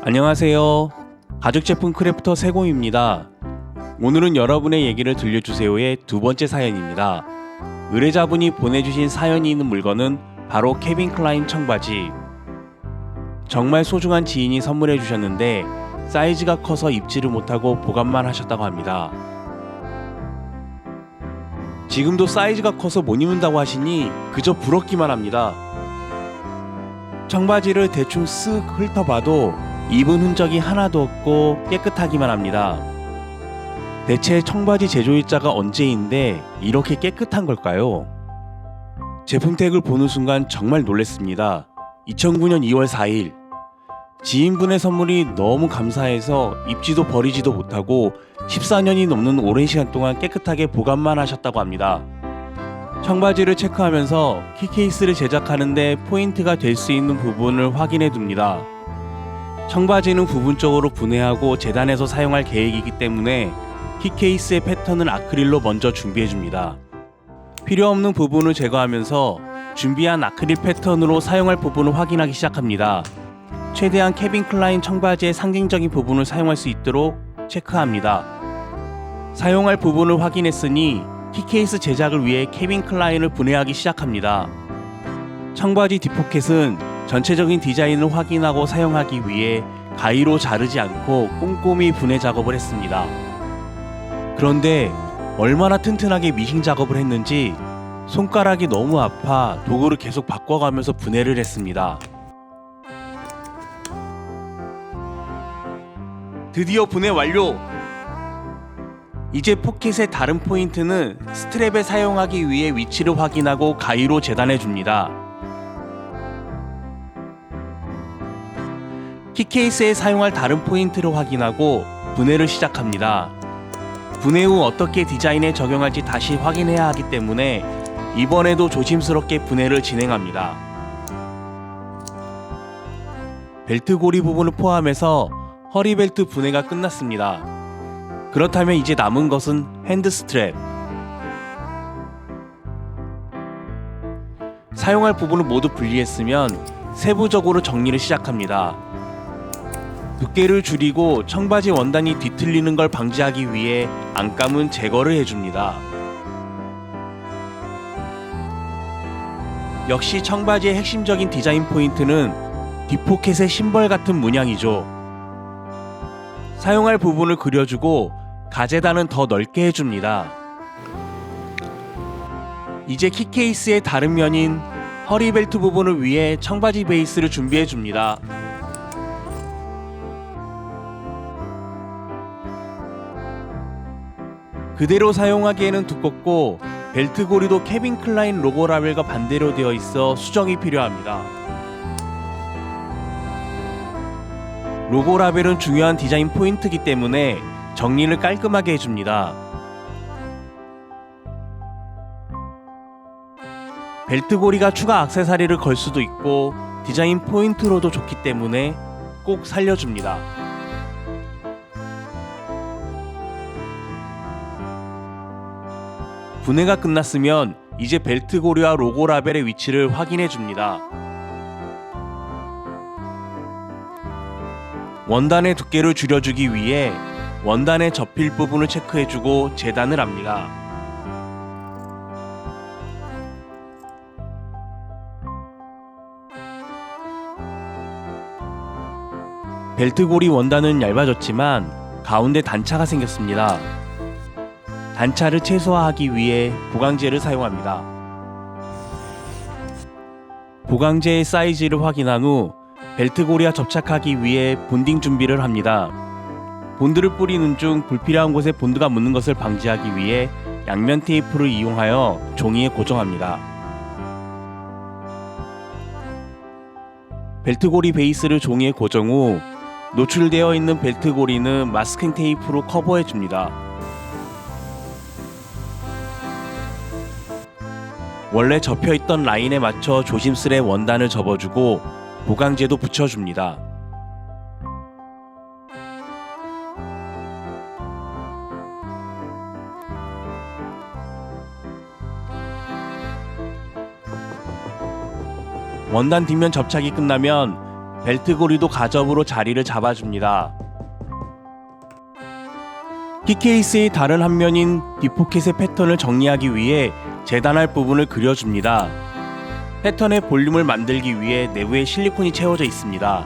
안녕하세요. 가죽제품 크래프터 세공입니다. 오늘은 여러분의 얘기를 들려주세요의 두 번째 사연입니다. 의뢰자분이 보내주신 사연이 있는 물건은 바로 케빈 클라인 청바지. 정말 소중한 지인이 선물해 주셨는데 사이즈가 커서 입지를 못하고 보관만 하셨다고 합니다. 지금도 사이즈가 커서 못 입는다고 하시니 그저 부럽기만 합니다. 청바지를 대충 쓱 훑어봐도 입은 흔적이 하나도 없고 깨끗하기만 합니다. 대체 청바지 제조일자가 언제인데 이렇게 깨끗한 걸까요? 제품 태그를 보는 순간 정말 놀랐습니다. 2009년 2월 4일 지인분의 선물이 너무 감사해서 입지도 버리지도 못하고 14년이 넘는 오랜 시간 동안 깨끗하게 보관만 하셨다고 합니다. 청바지를 체크하면서 키케이스를 제작하는데 포인트가 될 수 있는 부분을 확인해 둡니다. 청바지는 부분적으로 분해하고 재단해서 사용할 계획이기 때문에 키케이스의 패턴을 아크릴로 먼저 준비해 줍니다. 필요 없는 부분을 제거하면서 준비한 아크릴 패턴으로 사용할 부분을 확인하기 시작합니다. 최대한 케빈 클라인 청바지의 상징적인 부분을 사용할 수 있도록 체크합니다. 사용할 부분을 확인했으니 키케이스 제작을 위해 케빈 클라인을 분해하기 시작합니다. 청바지 뒷포켓은 전체적인 디자인을 확인하고 사용하기 위해 가위로 자르지 않고 꼼꼼히 분해 작업을 했습니다. 그런데 얼마나 튼튼하게 미싱 작업을 했는지 손가락이 너무 아파 도구를 계속 바꿔가면서 분해를 했습니다. 드디어 분해 완료! 이제 포켓의 다른 포인트는 스트랩에 사용하기 위해 위치를 확인하고 가위로 재단해 줍니다. 키케이스에 사용할 다른 포인트를 확인하고 분해를 시작합니다. 분해 후 어떻게 디자인에 적용할지 다시 확인해야 하기 때문에 이번에도 조심스럽게 분해를 진행합니다. 벨트 고리 부분을 포함해서 허리벨트 분해가 끝났습니다. 그렇다면 이제 남은 것은 핸드 스트랩. 사용할 부분을 모두 분리했으면 세부적으로 정리를 시작합니다. 두께를 줄이고 청바지 원단이 뒤틀리는 걸 방지하기 위해 안감은 제거를 해줍니다. 역시 청바지의 핵심적인 디자인 포인트는 뒷포켓의 심벌 같은 문양이죠. 사용할 부분을 그려주고 가재단은 더 넓게 해줍니다. 이제 키케이스의 다른 면인 허리벨트 부분을 위해 청바지 베이스를 준비해줍니다. 그대로 사용하기에는 두껍고 벨트 고리도 케빈 클라인 로고 라벨과 반대로 되어 있어 수정이 필요합니다. 로고 라벨은 중요한 디자인 포인트이기 때문에 정리를 깔끔하게 해줍니다. 벨트 고리가 추가 액세서리를 걸 수도 있고 디자인 포인트로도 좋기 때문에 꼭 살려줍니다. 분해가 끝났으면 이제 벨트 고리와 로고 라벨의 위치를 확인해 줍니다. 원단의 두께를 줄여주기 위해 원단의 접힐 부분을 체크해주고 재단을 합니다. 벨트 고리 원단은 얇아졌지만 가운데 단차가 생겼습니다. 단차를 최소화하기 위해 보강제를 사용합니다. 보강제의 사이즈를 확인한 후 벨트 고리와 접착하기 위해 본딩 준비를 합니다. 본드를 뿌리는 중 불필요한 곳에 본드가 묻는 것을 방지하기 위해 양면 테이프를 이용하여 종이에 고정합니다. 벨트 고리 베이스를 종이에 고정 후 노출되어 있는 벨트 고리는 마스킹 테이프로 커버해 줍니다. 원래 접혀있던 라인에 맞춰 조심스레 원단을 접어주고 보강제도 붙여줍니다. 원단 뒷면 접착이 끝나면 벨트 고리도 가접으로 자리를 잡아줍니다. 키케이스의 다른 한 면인 뒷포켓의 패턴을 정리하기 위해 재단할 부분을 그려줍니다. 패턴의 볼륨을 만들기 위해 내부에 실리콘이 채워져 있습니다.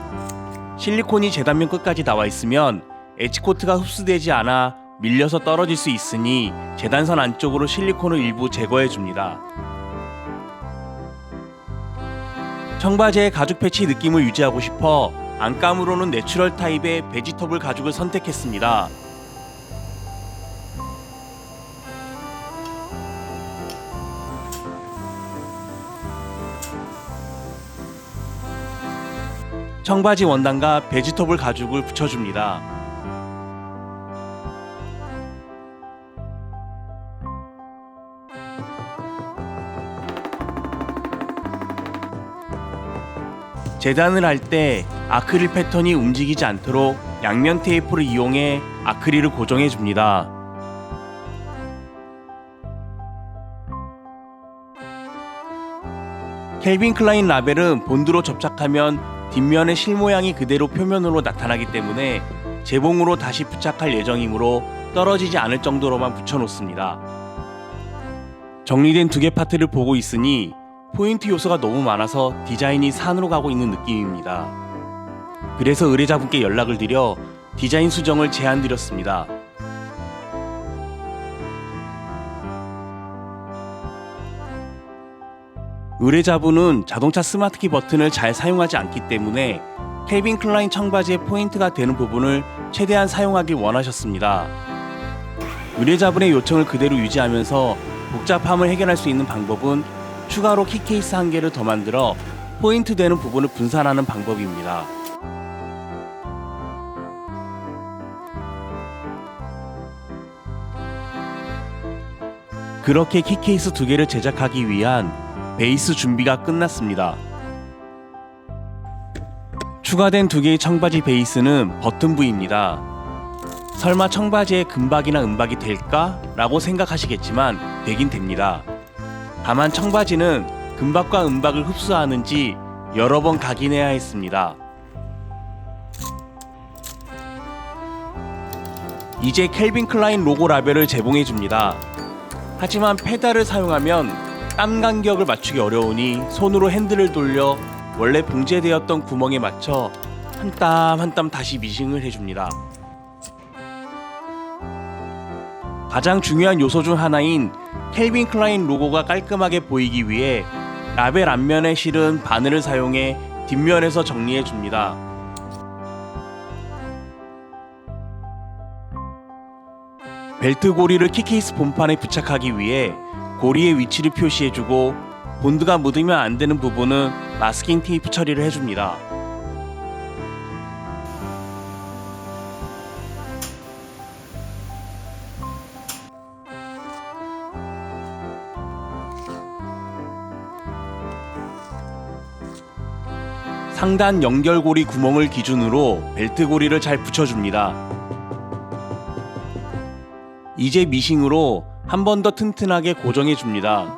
실리콘이 재단면 끝까지 나와 있으면 엣지코트가 흡수되지 않아 밀려서 떨어질 수 있으니 재단선 안쪽으로 실리콘을 일부 제거해줍니다. 청바지의 가죽 패치 느낌을 유지하고 싶어 안감으로는 내추럴 타입의 베지터블 가죽을 선택했습니다. 청바지 원단과 베지터블 가죽을 붙여줍니다. 재단을 할 때 아크릴 패턴이 움직이지 않도록 양면 테이프를 이용해 아크릴을 고정해 줍니다. 캘빈 클라인 라벨은 본드로 접착하면 뒷면의 실 모양이 그대로 표면으로 나타나기 때문에 재봉으로 다시 부착할 예정이므로 떨어지지 않을 정도로만 붙여놓습니다. 정리된 두 개 파트를 보고 있으니 포인트 요소가 너무 많아서 디자인이 산으로 가고 있는 느낌입니다. 그래서 의뢰자분께 연락을 드려 디자인 수정을 제안드렸습니다. 의뢰자분은 자동차 스마트키 버튼을 잘 사용하지 않기 때문에 캘빈 클라인 청바지의 포인트가 되는 부분을 최대한 사용하길 원하셨습니다. 의뢰자분의 요청을 그대로 유지하면서 복잡함을 해결할 수 있는 방법은 추가로 키케이스 한 개를 더 만들어 포인트 되는 부분을 분산하는 방법입니다. 그렇게 키케이스 두 개를 제작하기 위한 베이스 준비가 끝났습니다. 추가된 두 개의 청바지 베이스는 버튼부입니다. 설마 청바지에 금박이나 은박이 될까? 라고 생각하시겠지만 되긴 됩니다. 다만 청바지는 금박과 은박을 흡수하는지 여러 번 각인해야 했습니다. 이제 캘빈 클라인 로고 라벨을 제봉해줍니다. 하지만 페달을 사용하면 땀 간격을 맞추기 어려우니 손으로 핸들을 돌려 원래 봉제되었던 구멍에 맞춰 한 땀 한 땀 다시 미싱을 해줍니다. 가장 중요한 요소 중 하나인 캘빈 클라인 로고가 깔끔하게 보이기 위해 라벨 앞면에 실은 바늘을 사용해 뒷면에서 정리해줍니다. 벨트 고리를 키케이스 본판에 부착하기 위해 고리의 위치를 표시해주고 본드가 묻으면 안 되는 부분은 마스킹 테이프 처리를 해줍니다. 상단 연결고리 구멍을 기준으로 벨트 고리를 잘 붙여줍니다. 이제 미싱으로 한 번 더 튼튼하게 고정해줍니다.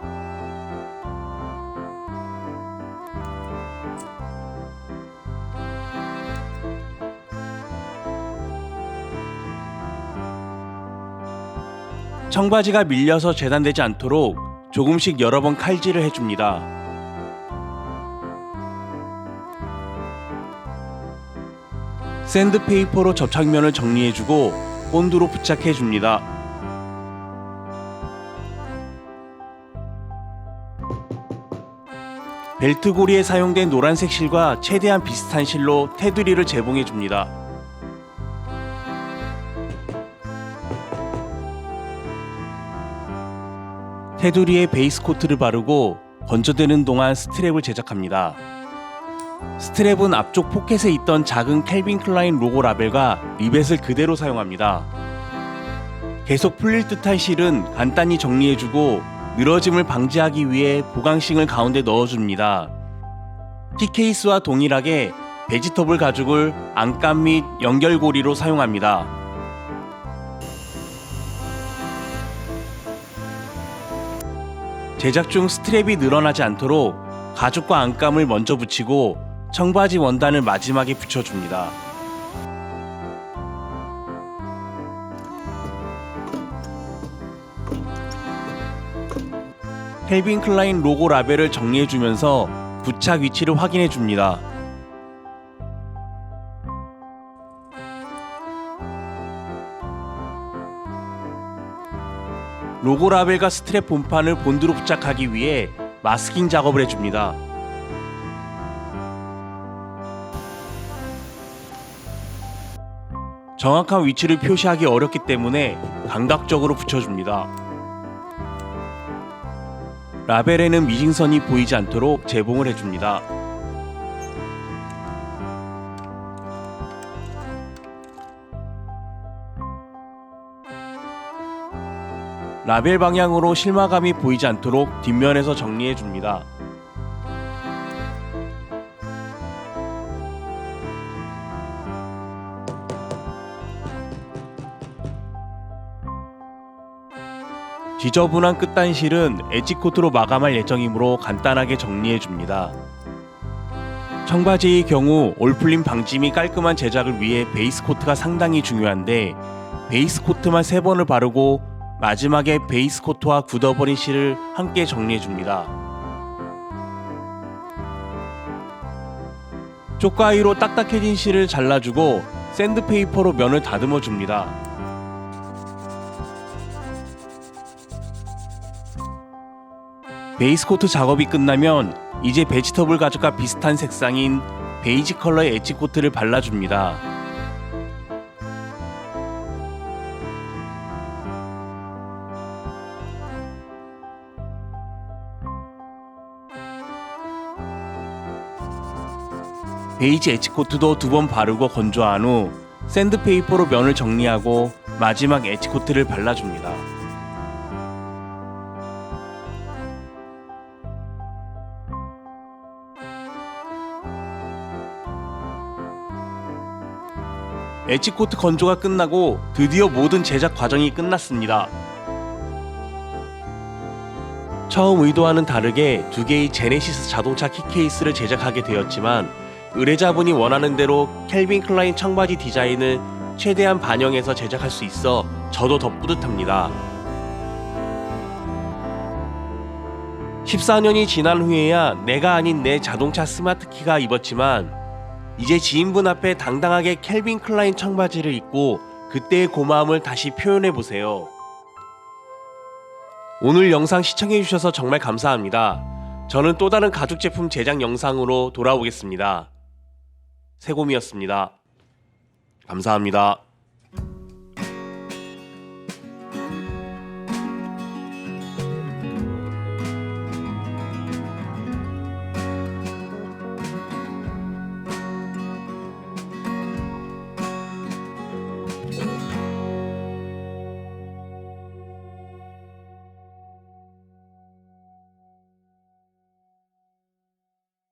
청바지가 밀려서 재단되지 않도록 조금씩 여러 번 칼질을 해줍니다. 샌드페이퍼로 접착면을 정리해주고 본드로 부착해줍니다. 벨트 고리에 사용된 노란색 실과 최대한 비슷한 실로 테두리를 제봉해줍니다. 테두리에 베이스 코트를 바르고 건조되는 동안 스트랩을 제작합니다. 스트랩은 앞쪽 포켓에 있던 작은 캘빈 클라인 로고 라벨과 리벳을 그대로 사용합니다. 계속 풀릴 듯한 실은 간단히 정리해주고 늘어짐을 방지하기 위해 보강싱을 가운데 넣어줍니다. 키케이스와 동일하게 베지터블 가죽을 안감 및 연결고리로 사용합니다. 제작 중 스트랩이 늘어나지 않도록 가죽과 안감을 먼저 붙이고 청바지 원단을 마지막에 붙여줍니다. 캘빈 클라인 로고 라벨을 정리해주면서 부착 위치를 확인해줍니다. 로고 라벨과 스트랩 본판을 본드로 부착하기 위해 마스킹 작업을 해줍니다. 정확한 위치를 표시하기 어렵기 때문에 감각적으로 붙여줍니다. 라벨에는 미싱선이 보이지 않도록 재봉을 해줍니다. 라벨 방향으로 실마감이 보이지 않도록 뒷면에서 정리해줍니다. 지저분한 끝단실은 엣지코트로 마감할 예정이므로 간단하게 정리해줍니다. 청바지의 경우 올풀림 방지 및 깔끔한 제작을 위해 베이스 코트가 상당히 중요한데 베이스 코트만 3번을 바르고 마지막에 베이스 코트와 굳어버린 실을 함께 정리해줍니다. 쪽가위로 딱딱해진 실을 잘라주고 샌드페이퍼로 면을 다듬어줍니다. 베이스 코트 작업이 끝나면 이제 베지터블 가죽과 비슷한 색상인 베이지 컬러의 엣지 코트를 발라줍니다. 베이지 엣지 코트도 2번 바르고 건조한 후 샌드페이퍼로 면을 정리하고 마지막 엣지 코트를 발라줍니다. 엣지코트 건조가 끝나고 드디어 모든 제작 과정이 끝났습니다. 처음 의도와는 다르게 2개의 제네시스 자동차 키케이스를 제작하게 되었지만 의뢰자분이 원하는 대로 캘빈 클라인 청바지 디자인을 최대한 반영해서 제작할 수 있어 저도 더 뿌듯합니다. 14년이 지난 후에야 내가 아닌 내 자동차 스마트키가 입었지만 이제 지인분 앞에 당당하게 캘빈 클라인 청바지를 입고 그때의 고마움을 다시 표현해보세요. 오늘 영상 시청해주셔서 정말 감사합니다. 저는 또 다른 가죽 제품 제작 영상으로 돌아오겠습니다. 세곰이었습니다. 감사합니다.